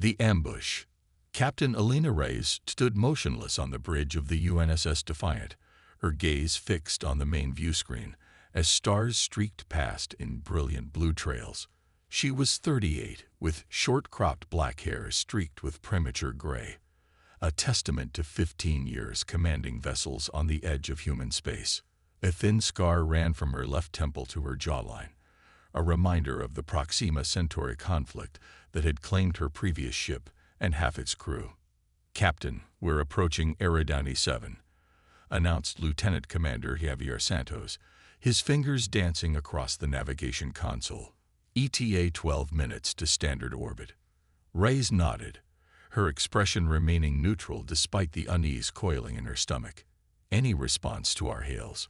The ambush. Captain Alina Reyes stood motionless on the bridge of the UNSS Defiant, her gaze fixed on the main view screen, as stars streaked past in brilliant blue trails. She was 38, with short-cropped black hair streaked with premature gray, a testament to 15 years commanding vessels on the edge of human space. A thin scar ran from her left temple to her jawline, a reminder of the Proxima Centauri conflict that had claimed her previous ship and half its crew. "Captain, we're approaching Eridani 7, announced Lieutenant Commander Javier Santos, his fingers dancing across the navigation console. ETA 12 minutes to standard orbit. Reyes nodded, her expression remaining neutral despite the unease coiling in her stomach. Any response to our hails?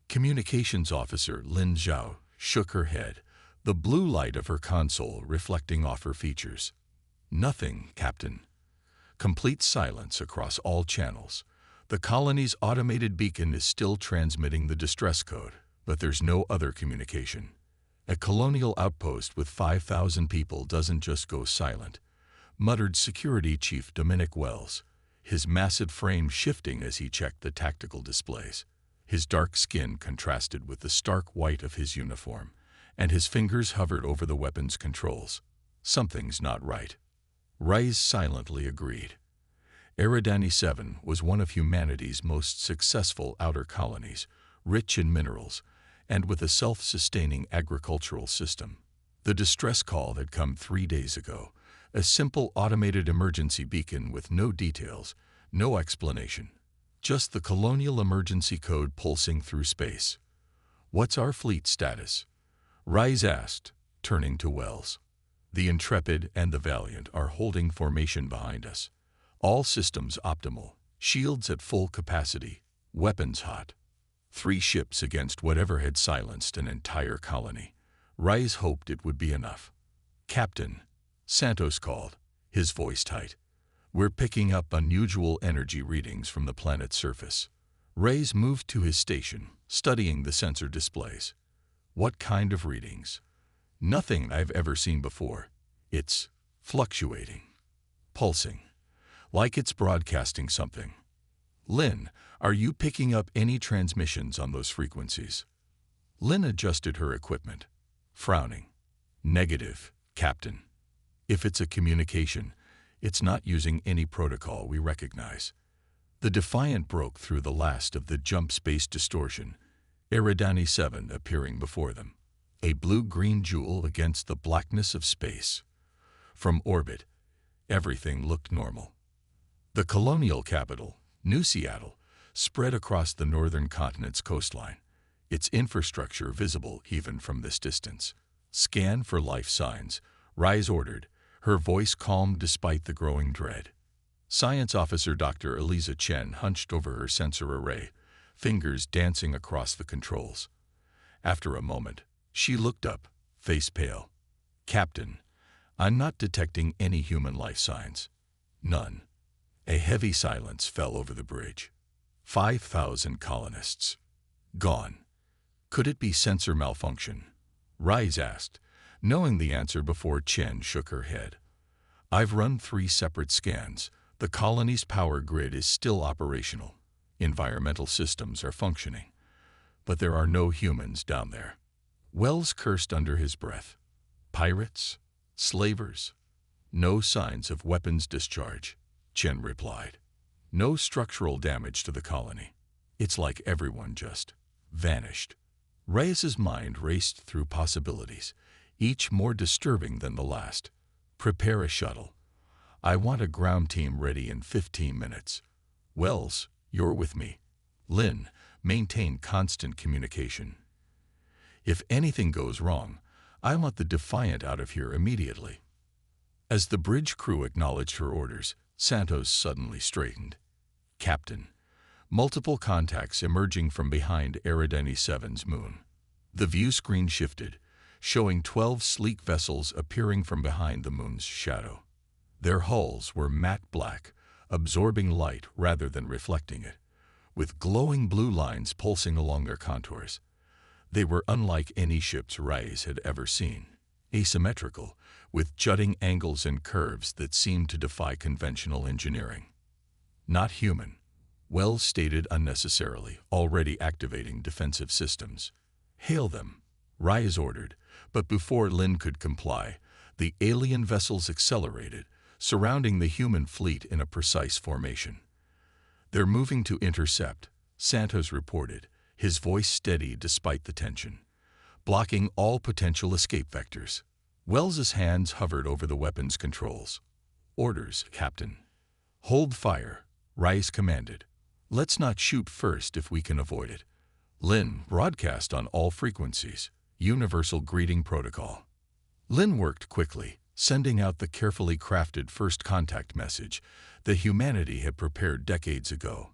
Communications Officer Lin Zhao shook her head, the blue light of her console reflecting off her features. "Nothing, Captain." Complete silence across all channels. The colony's automated beacon is still transmitting the distress code, but there's no other communication. A colonial outpost with 5,000 people doesn't just go silent, muttered Security Chief Dominic Wells, his massive frame shifting as he checked the tactical displays. His dark skin contrasted with the stark white of his uniform, and his fingers hovered over the weapons controls. Something's not right. Reyes silently agreed. Eridani 7 was one of humanity's most successful outer colonies, rich in minerals, and with a self-sustaining agricultural system. The distress call had come 3 days ago, a simple automated emergency beacon with no details, no explanation, just the colonial emergency code pulsing through space. "What's our fleet status?" Reyes asked, turning to Wells. "The Intrepid and the Valiant are holding formation behind us. All systems optimal, shields at full capacity, weapons hot. 3 ships against whatever had silenced an entire colony. Reyes hoped it would be enough. "Captain," Santos called, his voice tight. "We're picking up unusual energy readings from the planet's surface." Reyes moved to his station, studying the sensor displays. "What kind of readings?" "Nothing I've ever seen before. It's fluctuating, pulsing, like it's broadcasting something." "Lin, are you picking up any transmissions on those frequencies?" Lin adjusted her equipment, frowning. "Negative, Captain. If it's a communication, it's not using any protocol we recognize." The Defiant broke through the last of the jump space distortion, Eridani 7 appearing before them, a blue-green jewel against the blackness of space. From orbit, everything looked normal. The colonial capital, New Seattle, spread across the northern continent's coastline, its infrastructure visible even from this distance. "Scan for life signs," Reyes ordered, her voice calm despite the growing dread. Science Officer Dr. Eliza Chen hunched over her sensor array, fingers dancing across the controls. After a moment, she looked up, face pale. "Captain, I'm not detecting any human life signs. None." A heavy silence fell over the bridge. 5,000 colonists. Gone. Could it be sensor malfunction? Reyes asked, knowing the answer before Chen shook her head. "I've run 3 separate scans. The colony's power grid is still operational. Environmental systems are functioning. But there are no humans down there." Wells cursed under his breath. "Pirates? Slavers?" "No signs of weapons discharge," Chen replied. "No structural damage to the colony. It's like everyone just vanished." Reyes's mind raced through possibilities, each more disturbing than the last. "Prepare a shuttle. I want a ground team ready in 15 minutes. Wells, you're with me. Lin, maintain constant communication. If anything goes wrong, I want the Defiant out of here immediately." As the bridge crew acknowledged her orders, Santos suddenly straightened. "Captain, multiple contacts emerging from behind Eridani 7's moon." The view screen shifted, showing 12 sleek vessels appearing from behind the moon's shadow. Their hulls were matte black, absorbing light rather than reflecting it, with glowing blue lines pulsing along their contours. They were unlike any ships Reyes had ever seen. asymmetrical, with jutting angles and curves that seemed to defy conventional engineering. Not human, Wells stated unnecessarily, already activating defensive systems. Hail them, Rise ordered, but before Lin could comply, the alien vessels accelerated, surrounding the human fleet in a precise formation. They're moving to intercept, Santos reported, his voice steady despite the tension, blocking all potential escape vectors. Wells's hands hovered over the weapons controls. Orders, Captain. Hold fire, Rice commanded. Let's not shoot first if we can avoid it. Lin broadcast on all frequencies. Universal greeting protocol. Lin worked quickly, sending out the carefully crafted first contact message that humanity had prepared decades ago.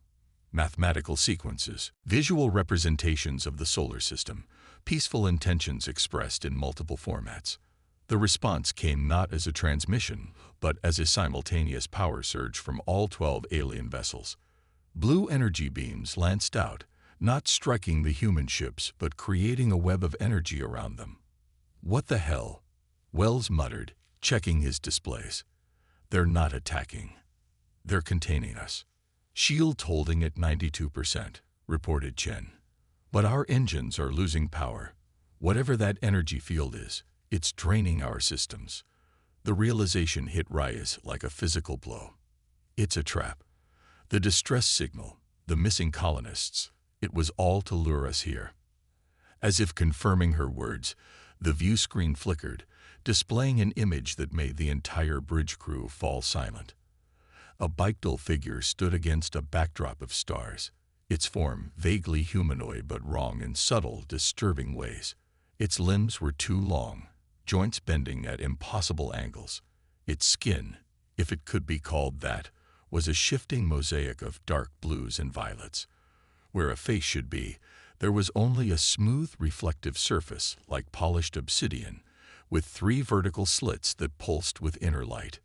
Mathematical sequences, visual representations of the solar system, peaceful intentions expressed in multiple formats. The response came not as a transmission, but as a simultaneous power surge from all 12 alien vessels. Blue energy beams lanced out, not striking the human ships, but creating a web of energy around them. What the hell? Wells muttered, checking his displays. They're not attacking. They're containing us. Shield holding at 92%, reported Chen. But our engines are losing power. Whatever that energy field is, it's draining our systems. The realization hit Reyes like a physical blow. It's a trap. The distress signal, the missing colonists, it was all to lure us here. As if confirming her words, the view screen flickered, displaying an image that made the entire bridge crew fall silent. A bipedal figure stood against a backdrop of stars, its form vaguely humanoid but wrong in subtle, disturbing ways. Its limbs were too long, joints bending at impossible angles. Its skin, if it could be called that, was a shifting mosaic of dark blues and violets. Where a face should be, there was only a smooth, reflective surface like polished obsidian, with 3 vertical slits that pulsed with inner light.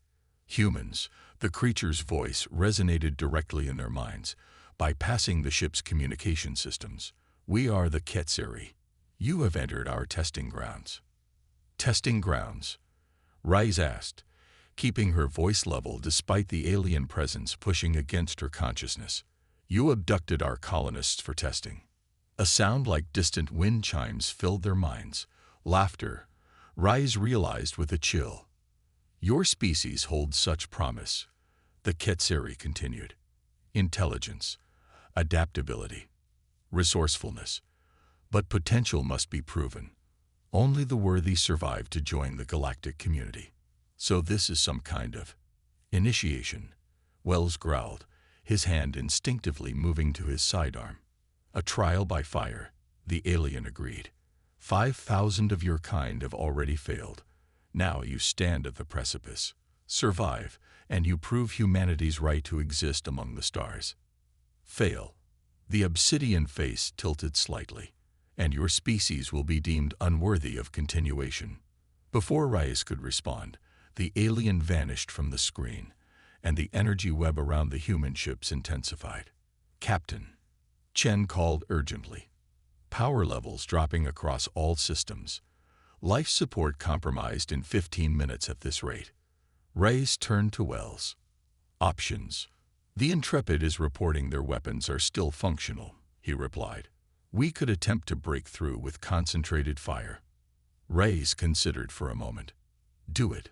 Humans, the creature's voice resonated directly in their minds, bypassing the ship's communication systems. We are the Quetzari. You have entered our testing grounds. Testing grounds? Rise asked, keeping her voice level despite the alien presence pushing against her consciousness. You abducted our colonists for testing. A sound like distant wind chimes filled their minds. Laughter, Rise realized with a chill. Your species holds such promise, the Quetzari continued. Intelligence, adaptability, resourcefulness. But potential must be proven. Only the worthy survive to join the galactic community. So this is some kind of initiation, Wells growled, his hand instinctively moving to his sidearm. A trial by fire, the alien agreed. 5,000 of your kind have already failed. Now you stand at the precipice. Survive, and you prove humanity's right to exist among the stars. Fail. The obsidian face tilted slightly, and your species will be deemed unworthy of continuation. Before Reyes could respond, the alien vanished from the screen, and the energy web around the human ships intensified. Captain, Chen called urgently. Power levels dropping across all systems. Life support compromised in 15 minutes at this rate. Reyes turned to Wells. Options. The Intrepid is reporting their weapons are still functional, he replied. We could attempt to break through with concentrated fire. Reyes considered for a moment. Do it.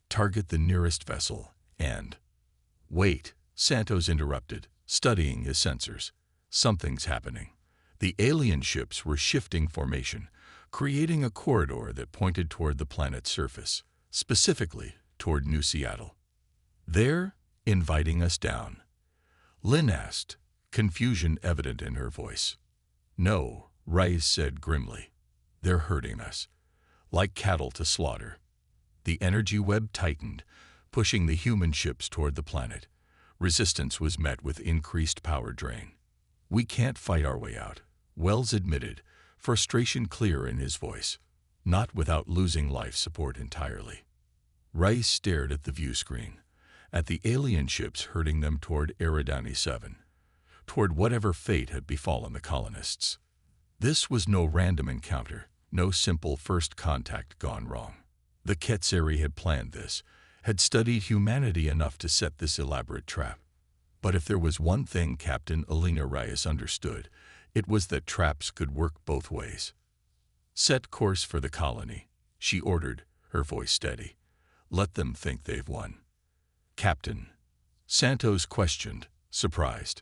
Target the nearest vessel, and... Wait, Santos interrupted, studying his sensors. Something's happening. The alien ships were shifting formation, creating a corridor that pointed toward the planet's surface, specifically toward New Seattle. They're inviting us down. Lin asked, confusion evident in her voice. No, Reyes said grimly. They're herding us, like cattle to slaughter. The energy web tightened, pushing the human ships toward the planet. Resistance was met with increased power drain. We can't fight our way out, Wells admitted, frustration clear in his voice, not without losing life support entirely. Rice stared at the view screen, at the alien ships herding them toward Eridani 7, toward whatever fate had befallen the colonists. This was no random encounter, no simple first contact gone wrong. The Quetzari had planned this, had studied humanity enough to set this elaborate trap. But if there was one thing Captain Alina Reyes understood, it was that traps could work both ways. "Set course for the colony," she ordered, her voice steady. "Let them think they've won." "Captain?" Santos questioned, surprised.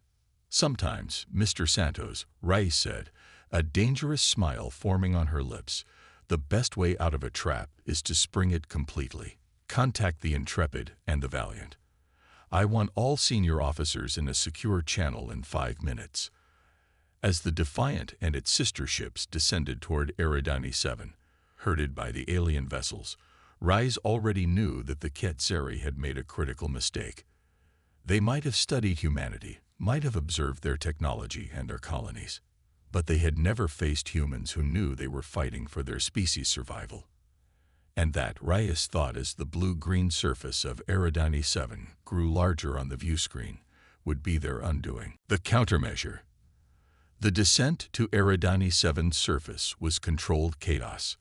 "Sometimes, Mr. Santos," Reyes said, a dangerous smile forming on her lips. "The best way out of a trap is to spring it completely. Contact the Intrepid and the Valiant. I want all senior officers in a secure channel in 5 minutes." As the Defiant and its sister ships descended toward Eridani 7, herded by the alien vessels, Reyes already knew that the Quetzari had made a critical mistake. They might have studied humanity, might have observed their technology and their colonies, but they had never faced humans who knew they were fighting for their species' survival. And that, Reyes thought as the blue-green surface of Eridani 7 grew larger on the view screen, would be their undoing. The countermeasure. The descent to Eridani 7's surface was controlled chaos.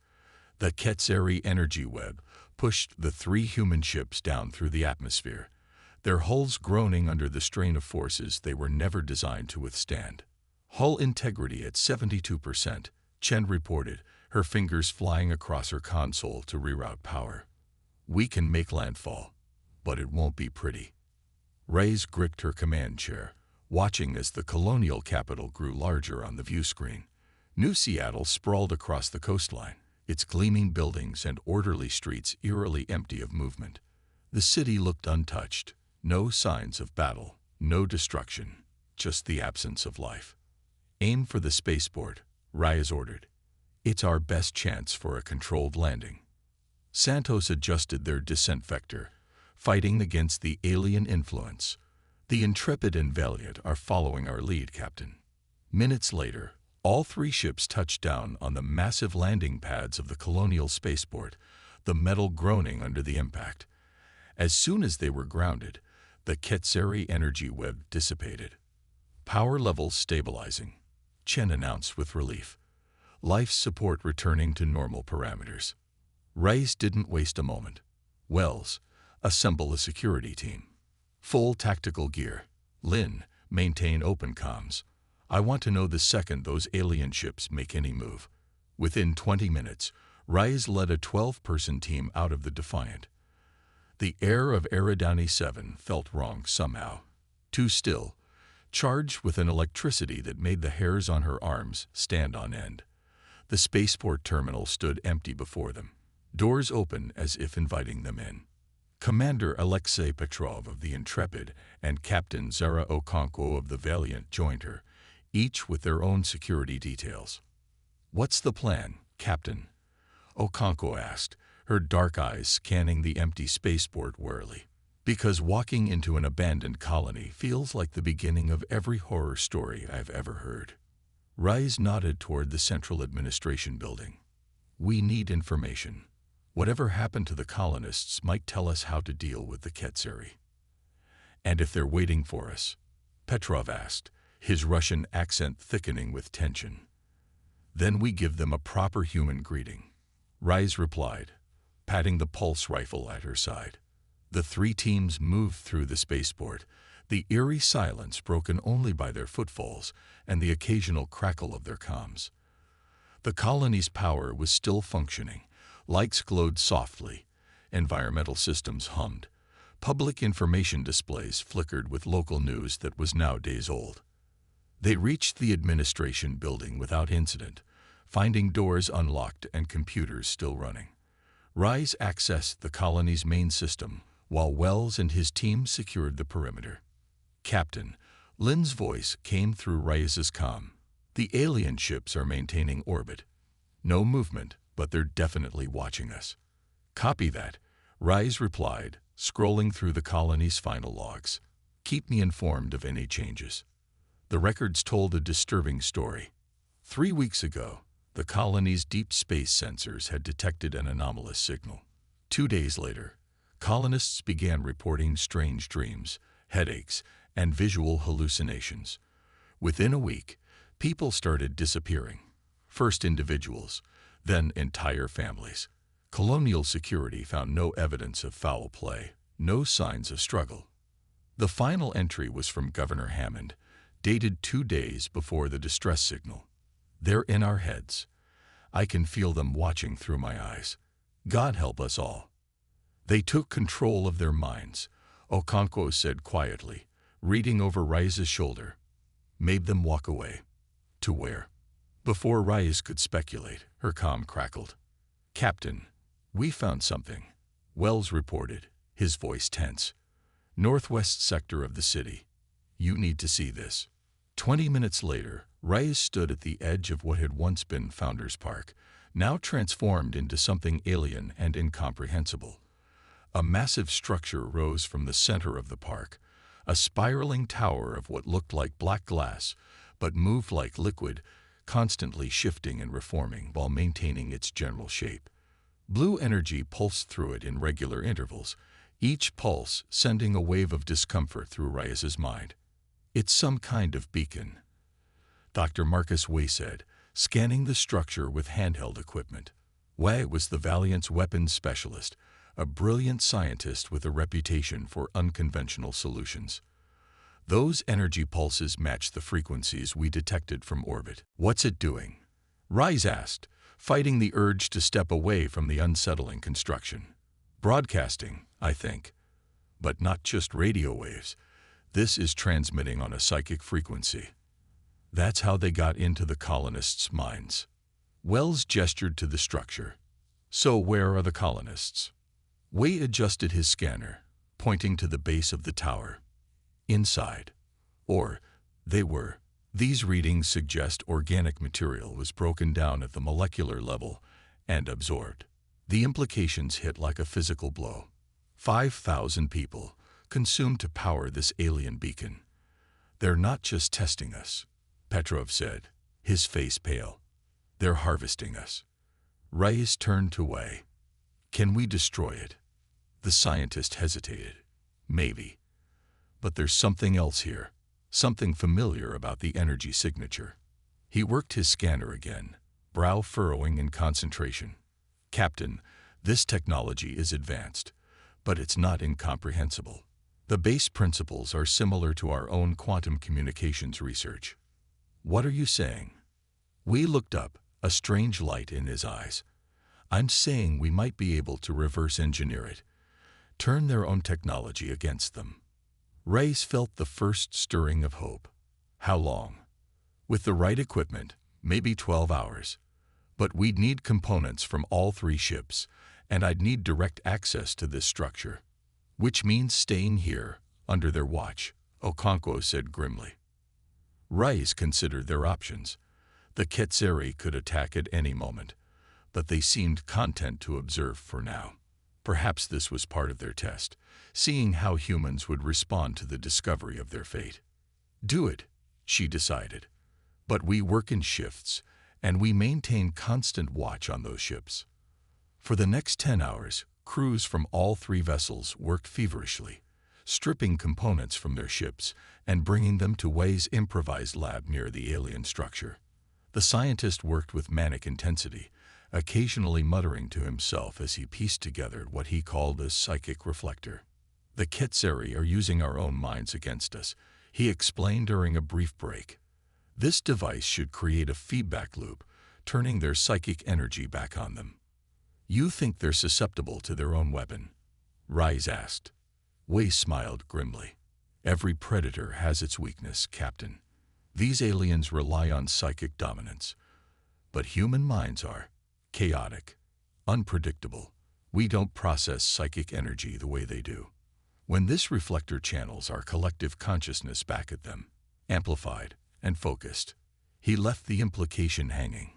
The Quetzari energy web pushed the 3 human ships down through the atmosphere, their hulls groaning under the strain of forces they were never designed to withstand. "Hull integrity at 72%, Chen reported, her fingers flying across her console to reroute power. "We can make landfall, but it won't be pretty." Reyes gripped her command chair, watching as the colonial capital grew larger on the view screen. New Seattle sprawled across the coastline, its gleaming buildings and orderly streets eerily empty of movement. The city looked untouched, no signs of battle, no destruction, just the absence of life. "Aim for the spaceport," Reyes ordered. "It's our best chance for a controlled landing." Santos adjusted their descent vector, fighting against the alien influence. "The Intrepid and Valiant are following our lead, Captain." Minutes later, all 3 ships touched down on the massive landing pads of the colonial spaceport, the metal groaning under the impact. As soon as they were grounded, the Quetzari energy web dissipated. "Power levels stabilizing," Chen announced with relief. "Life support returning to normal parameters." Reyes didn't waste a moment. "Wells, assemble a security team. Full tactical gear. Lin, maintain open comms. I want to know the second those alien ships make any move." Within 20 minutes, Reyes led a 12-person team out of the Defiant. The air of Eridani 7 felt wrong somehow. Too still, charged with an electricity that made the hairs on her arms stand on end. The spaceport terminal stood empty before them, doors open as if inviting them in. Commander Alexei Petrov of the Intrepid and Captain Zara Okonkwo of the Valiant joined her, each with their own security details. "What's the plan, Captain?" Okonkwo asked, her dark eyes scanning the empty spaceport warily. "Because walking into an abandoned colony feels like the beginning of every horror story I've ever heard." Reyes nodded toward the Central Administration Building. "We need information. Whatever happened to the colonists might tell us how to deal with the Quetzari." "And if they're waiting for us?" Petrov asked, his Russian accent thickening with tension. "Then we give them a proper human greeting," Reyes replied, patting the pulse rifle at her side. The 3 teams moved through the spaceport, the eerie silence broken only by their footfalls and the occasional crackle of their comms. The colony's power was still functioning. Lights glowed softly, environmental systems hummed, public information displays flickered with local news that was now days old. They reached the administration building without incident, finding doors unlocked and computers still running. Reyes accessed the colony's main system, while Wells and his team secured the perimeter. "Captain," Lin's voice came through Reyes's comm. "The alien ships are maintaining orbit. No movement, but they're definitely watching us." "Copy that," Reyes replied, scrolling through the colony's final logs. "Keep me informed of any changes." The records told a disturbing story. 3 weeks ago, the colony's deep space sensors had detected an anomalous signal. 2 days later, colonists began reporting strange dreams, headaches, and visual hallucinations. Within a week, people started disappearing. First individuals, then entire families. Colonial security found no evidence of foul play, no signs of struggle. The final entry was from Governor Hammond, dated 2 days before the distress signal. They're in our heads. I can feel them watching through my eyes. God help us all. They took control of their minds, Okonkwo said quietly, reading over Rai's shoulder. Made them walk away. To where? Before Rais could speculate, her comm crackled. Captain, we found something, Wells reported, his voice tense. Northwest sector of the city. You need to see this. 20 minutes later, Rais stood at the edge of what had once been Founders Park, now transformed into something alien and incomprehensible. A massive structure rose from the center of the park, a spiraling tower of what looked like black glass, but moved like liquid, constantly shifting and reforming while maintaining its general shape. Blue energy pulsed through it in regular intervals, each pulse sending a wave of discomfort through Reyes's mind. It's some kind of beacon, Dr. Marcus Way said, scanning the structure with handheld equipment. Way was the Valiant's weapons specialist, a brilliant scientist with a reputation for unconventional solutions. Those energy pulses match the frequencies we detected from orbit. What's it doing? Rise asked, fighting the urge to step away from the unsettling construction. Broadcasting, I think. But not just radio waves. This is transmitting on a psychic frequency. That's how they got into the colonists' minds. Wells gestured to the structure. So where are the colonists? Way adjusted his scanner, pointing to the base of the tower. Inside. Or, they were. These readings suggest organic material was broken down at the molecular level and absorbed. The implications hit like a physical blow. 5,000 people consumed to power this alien beacon. They're not just testing us, Petrov said, his face pale. They're harvesting us. Reyes turned to Way. Can we destroy it? The scientist hesitated. Maybe. But there's something else here, something familiar about the energy signature. He worked his scanner again, brow furrowing in concentration. Captain, this technology is advanced, but it's not incomprehensible. The base principles are similar to our own quantum communications research. What are you saying? We looked up, a strange light in his eyes. I'm saying we might be able to reverse engineer it, turn their own technology against them. Reyes felt the first stirring of hope. How long? With the right equipment, maybe 12 hours. But we'd need components from all 3 ships, and I'd need direct access to this structure. Which means staying here, under their watch, Okonkwo said grimly. Reyes considered their options. The Quetzari could attack at any moment, but they seemed content to observe for now. Perhaps this was part of their test, seeing how humans would respond to the discovery of their fate. Do it, she decided. But we work in shifts, and we maintain constant watch on those ships. For the next 10 hours, crews from all 3 vessels worked feverishly, stripping components from their ships and bringing them to Way's improvised lab near the alien structure. The scientist worked with manic intensity, occasionally muttering to himself as he pieced together what he called a psychic reflector. The Quetzari are using our own minds against us, he explained during a brief break. This device should create a feedback loop, turning their psychic energy back on them. You think they're susceptible to their own weapon? Rise asked. Way smiled grimly. Every predator has its weakness, Captain. These aliens rely on psychic dominance. But human minds are chaotic, unpredictable. We don't process psychic energy the way they do. When this reflector channels our collective consciousness back at them, amplified and focused, he left the implication hanging.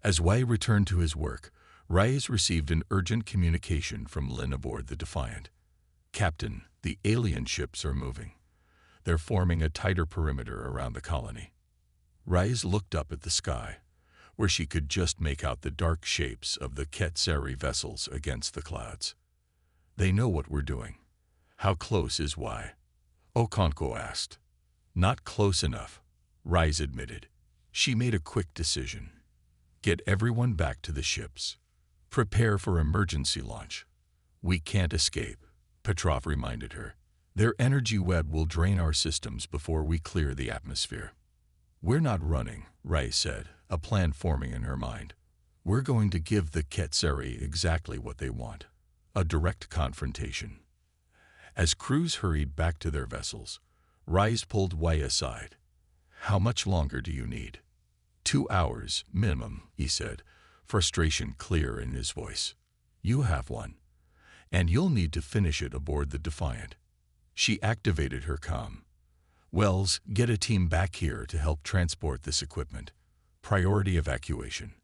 As Wei returned to his work, Reyes received an urgent communication from Lin aboard the Defiant. Captain, the alien ships are moving. They're forming a tighter perimeter around the colony. Reyes looked up at the sky, where she could just make out the dark shapes of the Quetzari vessels against the clouds. They know what we're doing. How close is Wei? Okonkwo asked. Not close enough, Reyes admitted. She made a quick decision. Get everyone back to the ships. Prepare for emergency launch. We can't escape, Petrov reminded her. Their energy web will drain our systems before we clear the atmosphere. We're not running, Rai said, a plan forming in her mind. We're going to give the Ketseri exactly what they want. A direct confrontation. As crews hurried back to their vessels, Rais pulled Wei aside. How much longer do you need? 2 hours, minimum, he said, frustration clear in his voice. You have one. And you'll need to finish it aboard the Defiant. She activated her comm. Wells, get a team back here to help transport this equipment. Priority evacuation.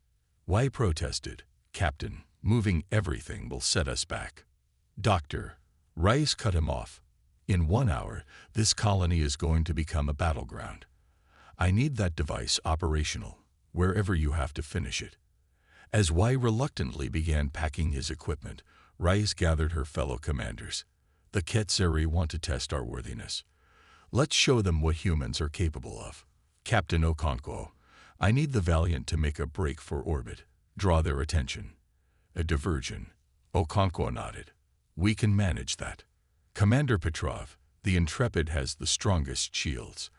Wei protested. Captain, moving everything will set us back. Doctor, Rice cut him off. In 1 hour, this colony is going to become a battleground. I need that device operational, wherever you have to finish it. As Wei reluctantly began packing his equipment, Rice gathered her fellow commanders. The Ketseri want to test our worthiness. Let's show them what humans are capable of. Captain Okonkwo, I need the Valiant to make a break for orbit. Draw their attention. A diversion. Okonkwo nodded. We can manage that. Commander Petrov, the Intrepid has the strongest shields.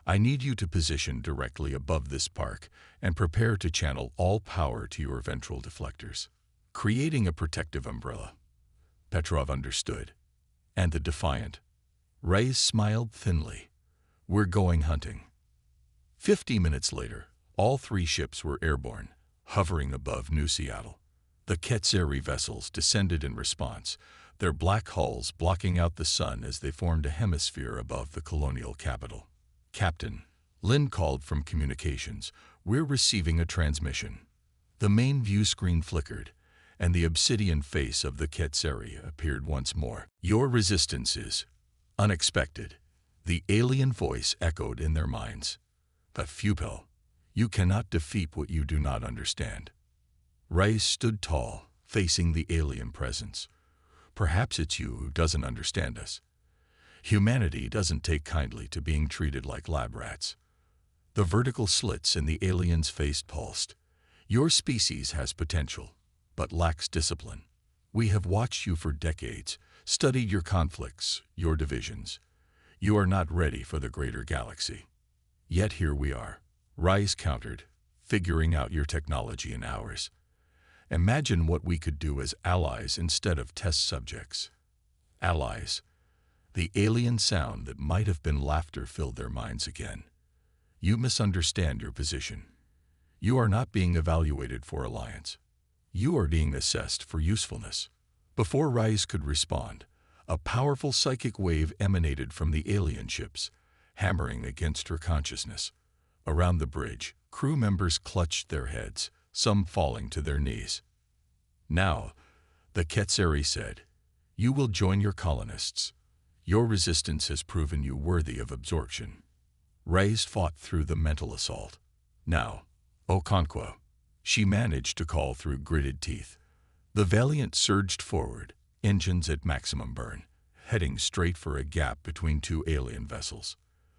I need you to position directly above this park and prepare to channel all power to your ventral deflectors, creating a protective umbrella. Petrov understood. And the Defiant? Ray smiled thinly. We're going hunting. 50 minutes later, all 3 ships were airborne, hovering above New Seattle. The Ketseri vessels descended in response, their black hulls blocking out the sun as they formed a hemisphere above the colonial capital. Captain, Lin called from communications. We're receiving a transmission. The main view screen flickered, and the obsidian face of the Ketseri appeared once more. Your resistance is unexpected, the alien voice echoed in their minds. But Fupel, you cannot defeat what you do not understand. Rice stood tall, facing the alien presence. Perhaps it's you who doesn't understand us. Humanity doesn't take kindly to being treated like lab rats. The vertical slits in the alien's face pulsed. Your species has potential, but lacks discipline. We have watched you for decades, studied your conflicts, your divisions. You are not ready for the greater galaxy. Yet here we are. Rice countered, figuring out your technology in hours. Imagine what we could do as allies instead of test subjects. Allies. The alien sound that might have been laughter filled their minds again. You misunderstand your position. You are not being evaluated for alliance. You are being assessed for usefulness. Before Rice could respond, a powerful psychic wave emanated from the alien ships, hammering against her consciousness. Around the bridge, crew members clutched their heads, some falling to their knees. Now, the Ketseri said, you will join your colonists. Your resistance has proven you worthy of absorption. Rice fought through the mental assault. Now, Okonkwo. She managed to call through gritted teeth. The Valiant surged forward, engines at maximum burn, heading straight for a gap between 2 alien vessels.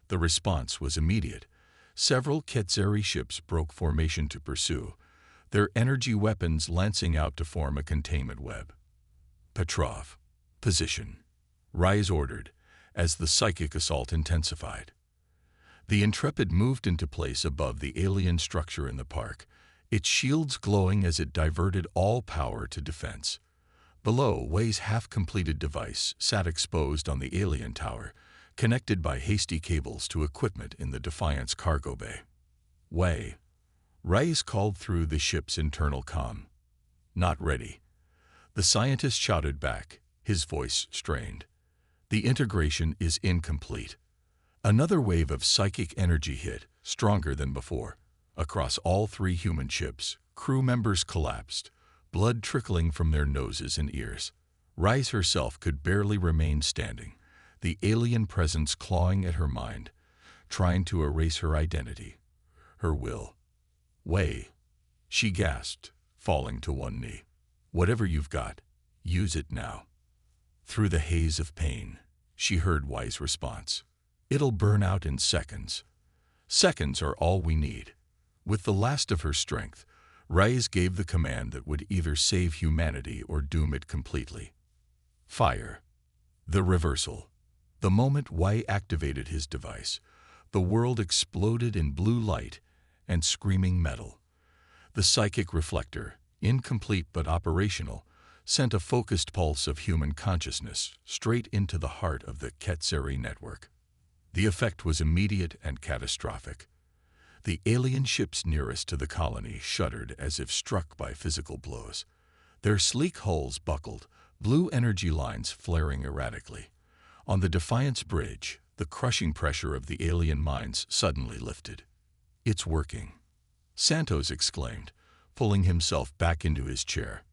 The response was immediate. Several Ketseri ships broke formation to pursue, their energy weapons lancing out to form a containment web. Petrov, position. Rise ordered, as the psychic assault intensified. The Intrepid moved into place above the alien structure in the park, its shields glowing as it diverted all power to defense. Below, Wei's half-completed device sat exposed on the alien tower, connected by hasty cables to equipment in the Defiant's cargo bay. Wei. Rice called through the ship's internal comm. Not ready. The scientist shouted back, his voice strained. The integration is incomplete. Another wave of psychic energy hit, stronger than before. Across all 3 human ships, crew members collapsed, blood trickling from their noses and ears. Rice herself could barely remain standing, the alien presence clawing at her mind, trying to erase her identity, her will. Wei, she gasped, falling to one knee. Whatever you've got, use it now. Through the haze of pain, she heard Wei's response. It'll burn out in seconds. Seconds are all we need. With the last of her strength, Reyes gave the command that would either save humanity or doom it completely. Fire. The reversal. The moment Y activated his device, the world exploded in blue light and screaming metal. The psychic reflector, incomplete but operational, sent a focused pulse of human consciousness straight into the heart of the Quetzari network. The effect was immediate and catastrophic. The alien ships nearest to the colony shuddered as if struck by physical blows. Their sleek hulls buckled, blue energy lines flaring erratically. On the Defiance bridge, the crushing pressure of the alien mines suddenly lifted. "It's working," Santos exclaimed, pulling himself back into his chair.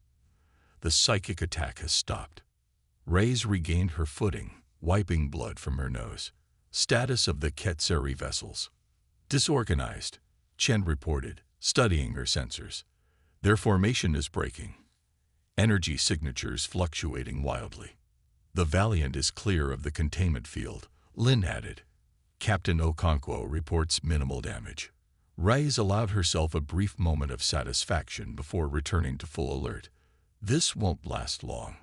"The psychic attack has stopped." Reyes regained her footing, wiping blood from her nose. Status of the Quetzari vessels. "Disorganized," Chen reported, studying her sensors. "Their formation is breaking. Energy signatures fluctuating wildly." "The Valiant is clear of the containment field," Lin added. "Captain Okonkwo reports minimal damage." Reyes allowed herself a brief moment of satisfaction before returning to full alert. "This won't last long."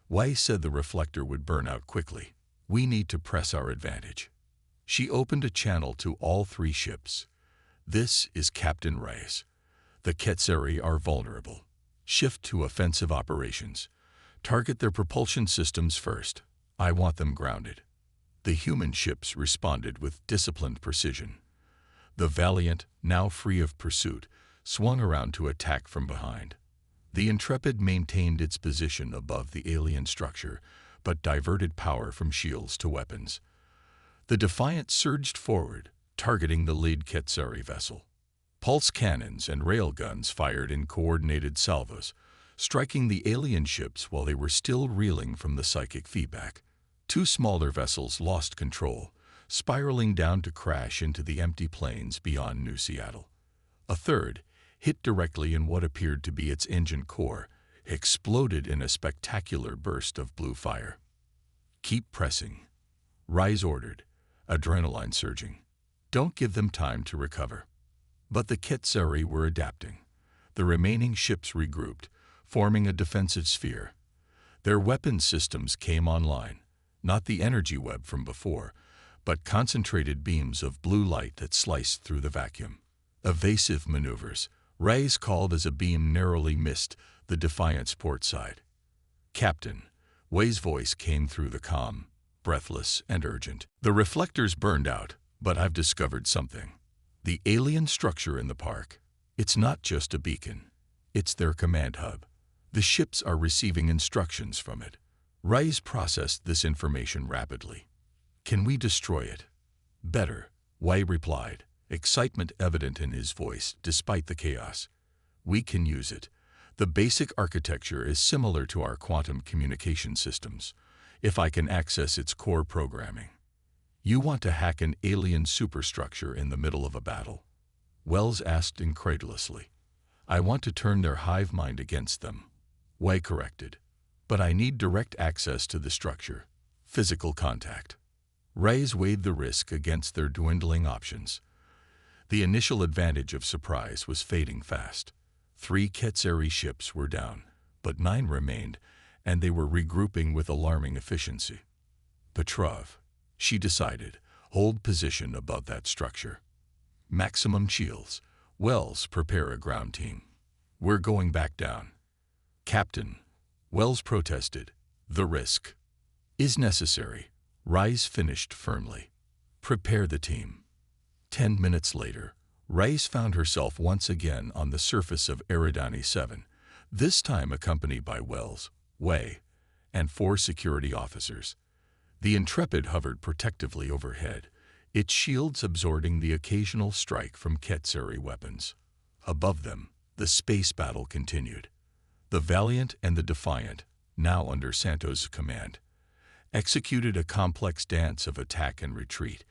Y said the reflector would burn out quickly. "We need to press our advantage." She opened a channel to all 3 ships. "This is Captain Reyes. The Quetzari are vulnerable. Shift to offensive operations. Target their propulsion systems first. I want them grounded." The human ships responded with disciplined precision. The Valiant, now free of pursuit, swung around to attack from behind. The Intrepid maintained its position above the alien structure, but diverted power from shields to weapons. The Defiant surged forward, targeting the lead Quetzari vessel. Pulse cannons and railguns fired in coordinated salvos, striking the alien ships while they were still reeling from the psychic feedback. 2 smaller vessels lost control, spiraling down to crash into the empty plains beyond New Seattle. A third, hit directly in what appeared to be its engine core, exploded in a spectacular burst of blue fire. "Keep pressing," Reyes ordered, adrenaline surging. "Don't give them time to recover." But the Quetzari were adapting. The remaining ships regrouped, forming a defensive sphere. Their weapons systems came online, not the energy web from before, but concentrated beams of blue light that sliced through the vacuum. Evasive maneuvers, Reyes called as a beam narrowly missed the Defiance port side. "Captain," Wei's voice came through the comm, breathless and urgent. "The reflectors burned out, but I've discovered something. The alien structure in the park. It's not just a beacon. It's their command hub. The ships are receiving instructions from it." Reyes processed this information rapidly. "Can we destroy it?" "Better," Wei replied, excitement evident in his voice despite the chaos. "We can use it. The basic architecture is similar to our quantum communication systems, if I can access its core programming." "You want to hack an alien superstructure in the middle of a battle?" Wells asked incredulously. "I want to turn their hive mind against them," Wei corrected. "But I need direct access to the structure, physical contact." Reyes weighed the risk against their dwindling options. The initial advantage of surprise was fading fast. 3 Quetzari ships were down, but 9 remained, and they were regrouping with alarming efficiency. "Petrov," she decided, "hold position above that structure. Maximum shields. Wells, prepare a ground team. We're going back down." "Captain," Wells protested, "the risk is necessary." Reyes finished firmly. "Prepare the team." 10 minutes later, Reyes found herself once again on the surface of Eridani 7, this time accompanied by Wells, Wei, and 4 security officers. The Intrepid hovered protectively overhead, its shields absorbing the occasional strike from Quetzari weapons. Above them, the space battle continued. The Valiant and the Defiant, now under Santos' command, executed a complex dance of attack and retreat,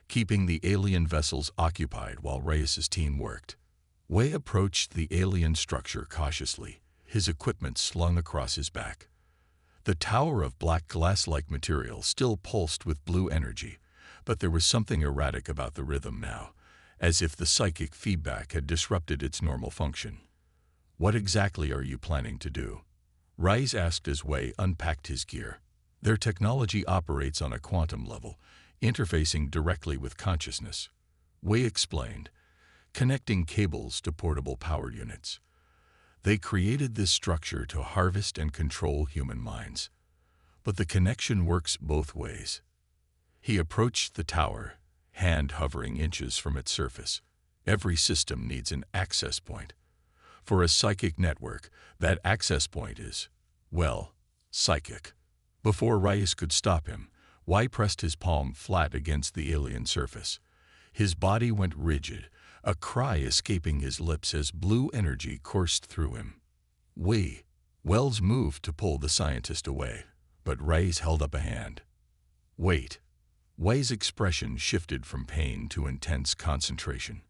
keeping the alien vessels occupied while Reyes' team worked. Wei approached the alien structure cautiously, his equipment slung across his back. The tower of black glass-like material still pulsed with blue energy, but there was something erratic about the rhythm now, as if the psychic feedback had disrupted its normal function. What exactly are you planning to do? Rise asked as Wei unpacked his gear. Their technology operates on a quantum level, interfacing directly with consciousness. Wei explained, connecting cables to portable power units. They created this structure to harvest and control human minds. But the connection works both ways. He approached the tower, hand hovering inches from its surface. Every system needs an access point. For a psychic network, that access point is, well, psychic. Before Reyes could stop him, Y pressed his palm flat against the alien surface. His body went rigid, a cry escaping his lips as blue energy coursed through him. Wells moved to pull the scientist away, but Reyes held up a hand. Wait. Way's expression shifted from pain to intense concentration.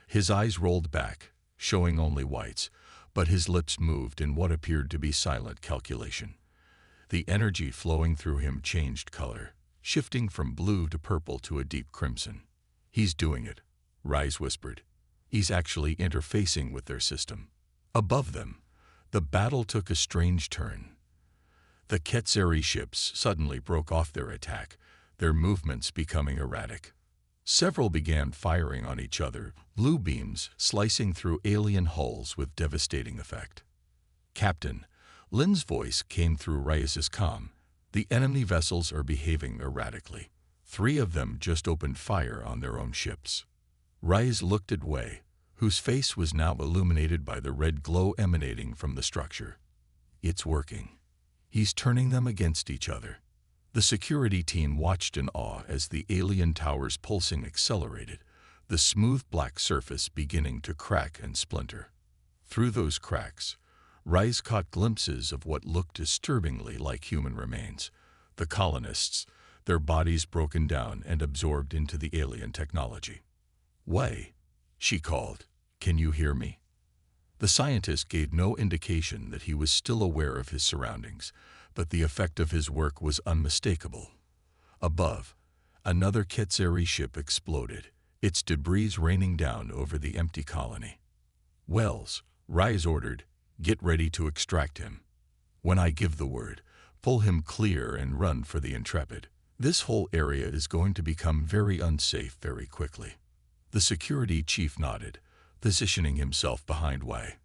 His eyes rolled back, showing only whites, but his lips moved in what appeared to be silent calculation. The energy flowing through him changed color, shifting from blue to purple to a deep crimson. He's doing it, Rise whispered. He's actually interfacing with their system. Above them, the battle took a strange turn. The Quetzari ships suddenly broke off their attack, their movements becoming erratic. Several began firing on each other, blue beams slicing through alien hulls with devastating effect. Captain, Lin's voice came through Reyes's comm. The enemy vessels are behaving erratically. 3 of them just opened fire on their own ships. Reyes looked at Wei, whose face was now illuminated by the red glow emanating from the structure. It's working. He's turning them against each other. The security team watched in awe as the alien tower's pulsing accelerated, the smooth black surface beginning to crack and splinter. Through those cracks, Rise caught glimpses of what looked disturbingly like human remains. The colonists, their bodies broken down and absorbed into the alien technology. Wei, she called, can you hear me? The scientist gave no indication that he was still aware of his surroundings, but the effect of his work was unmistakable. Above, another Quetzari ship exploded, its debris raining down over the empty colony. Wells, Rise ordered, get ready to extract him. When I give the word, pull him clear and run for the Intrepid. This whole area is going to become very unsafe very quickly. The security chief nodded, positioning himself behind Wei.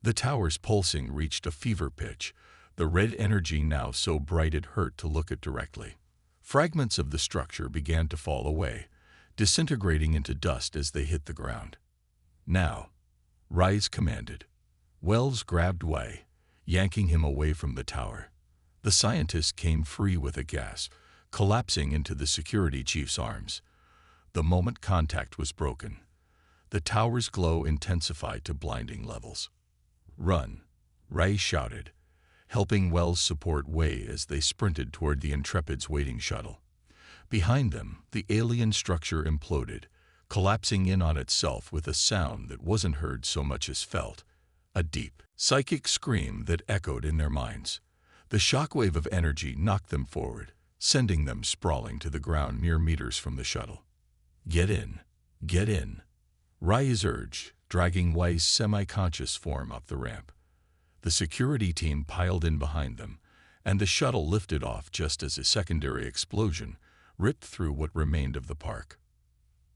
The tower's pulsing reached a fever pitch, the red energy now so bright it hurt to look at directly. Fragments of the structure began to fall away, disintegrating into dust as they hit the ground. Now, Rise commanded. Wells grabbed Wei, yanking him away from the tower. The scientist came free with a gasp, collapsing into the security chief's arms. The moment contact was broken, the tower's glow intensified to blinding levels. Run, Ray shouted, helping Wells support Wei as they sprinted toward the Intrepid's waiting shuttle. Behind them, the alien structure imploded, collapsing in on itself with a sound that wasn't heard so much as felt, a deep, psychic scream that echoed in their minds. The shockwave of energy knocked them forward, sending them sprawling to the ground mere meters from the shuttle. Get in, get in, Rise urged, dragging Wei's semi-conscious form up the ramp. The security team piled in behind them, and the shuttle lifted off just as a secondary explosion ripped through what remained of the park.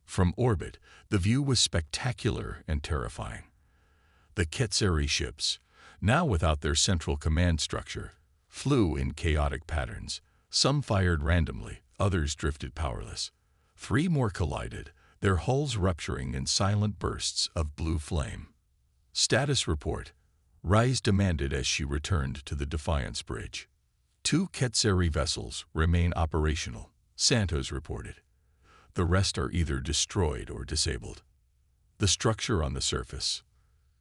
From orbit, the view was spectacular and terrifying. The Quetzari ships, now without their central command structure, flew in chaotic patterns. Some fired randomly, others drifted powerless. 3 more collided, their hulls rupturing in silent bursts of blue flame. Status report, Rise demanded as she returned to the Defiance Bridge. 2 Quetzari vessels remain operational, Santos reported. The rest are either destroyed or disabled. The structure on the surface,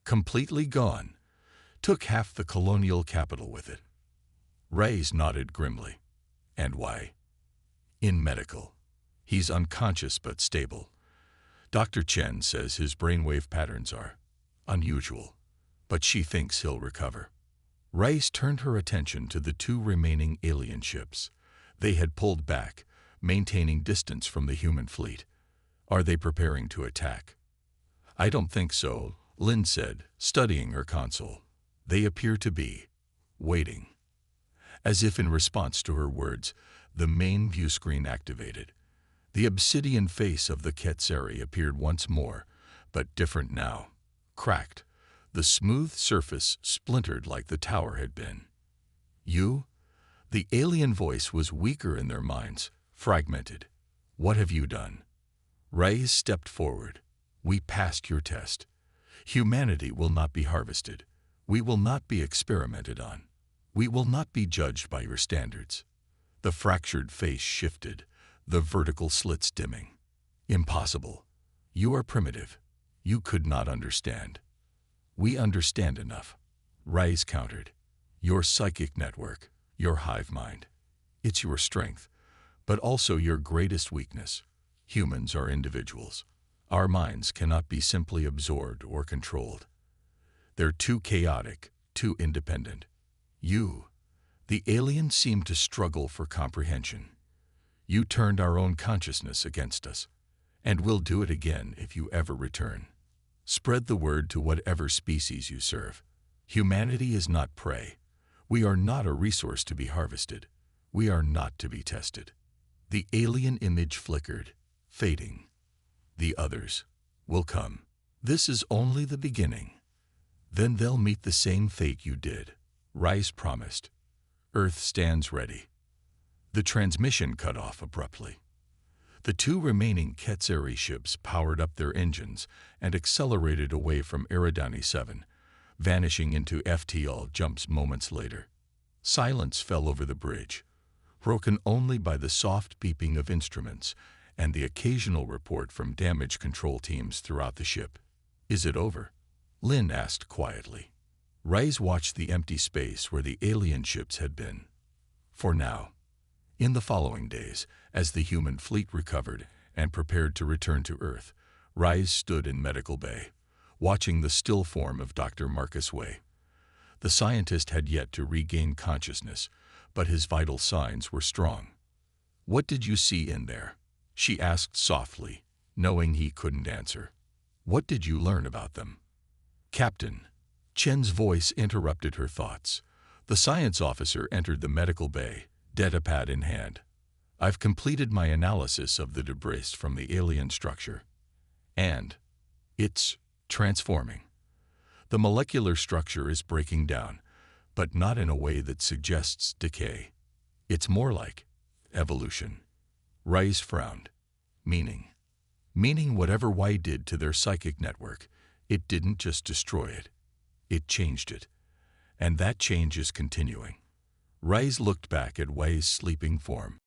completely gone, took half the colonial capital with it. Rise nodded grimly. And why? In medical. He's unconscious but stable. Dr. Chen says his brainwave patterns are unusual, but she thinks he'll recover. Rice turned her attention to the 2 remaining alien ships. They had pulled back, maintaining distance from the human fleet. Are they preparing to attack? I don't think so, Lin said, studying her console. They appear to be waiting. As if in response to her words, the main view screen activated. The obsidian face of the Ketsari appeared once more, but different now. Cracked, the smooth surface splintered like the tower had been. You? The alien voice was weaker in their minds, fragmented. What have you done? Reyes stepped forward. We passed your test. Humanity will not be harvested. We will not be experimented on. We will not be judged by your standards. The fractured face shifted, the vertical slits dimming. Impossible. You are primitive. You could not understand. We understand enough. Reyes countered. Your psychic network, your hive mind. It's your strength, but also your greatest weakness. Humans are individuals. Our minds cannot be simply absorbed or controlled. They're too chaotic, too independent. The alien seemed to struggle for comprehension. You turned our own consciousness against us, and will do it again if you ever return. Spread the word to whatever species you serve. Humanity is not prey. We are not a resource to be harvested. We are not to be tested. The alien image flickered, fading. The others will come. This is only the beginning. Then they'll meet the same fate you did. Reyes promised. Earth stands ready. The transmission cut off abruptly. The two remaining Ketsari ships powered up their engines and accelerated away from Eridani 7, vanishing into FTL jumps moments later. Silence fell over the bridge, broken only by the soft beeping of instruments and the occasional report from damage control teams throughout the ship. Is it over? Lynn asked quietly. Reyes watched the empty space where the alien ships had been. For now. In the following days, as the human fleet recovered and prepared to return to Earth, Reyes stood in medical bay, watching the still form of Dr. Marcus Way. The scientist had yet to regain consciousness, but his vital signs were strong. What did you see in there? She asked softly, knowing he couldn't answer. What did you learn about them? Captain. Chen's voice interrupted her thoughts. The science officer entered the medical bay, datapad in hand. I've completed my analysis of the debris from the alien structure. And it's transforming. The molecular structure is breaking down, but not in a way that suggests decay. It's more like evolution. Reyes frowned. Meaning whatever Y did to their psychic network, it didn't just destroy it. It changed it. And that change is continuing. Reyes looked back at Wei's sleeping form.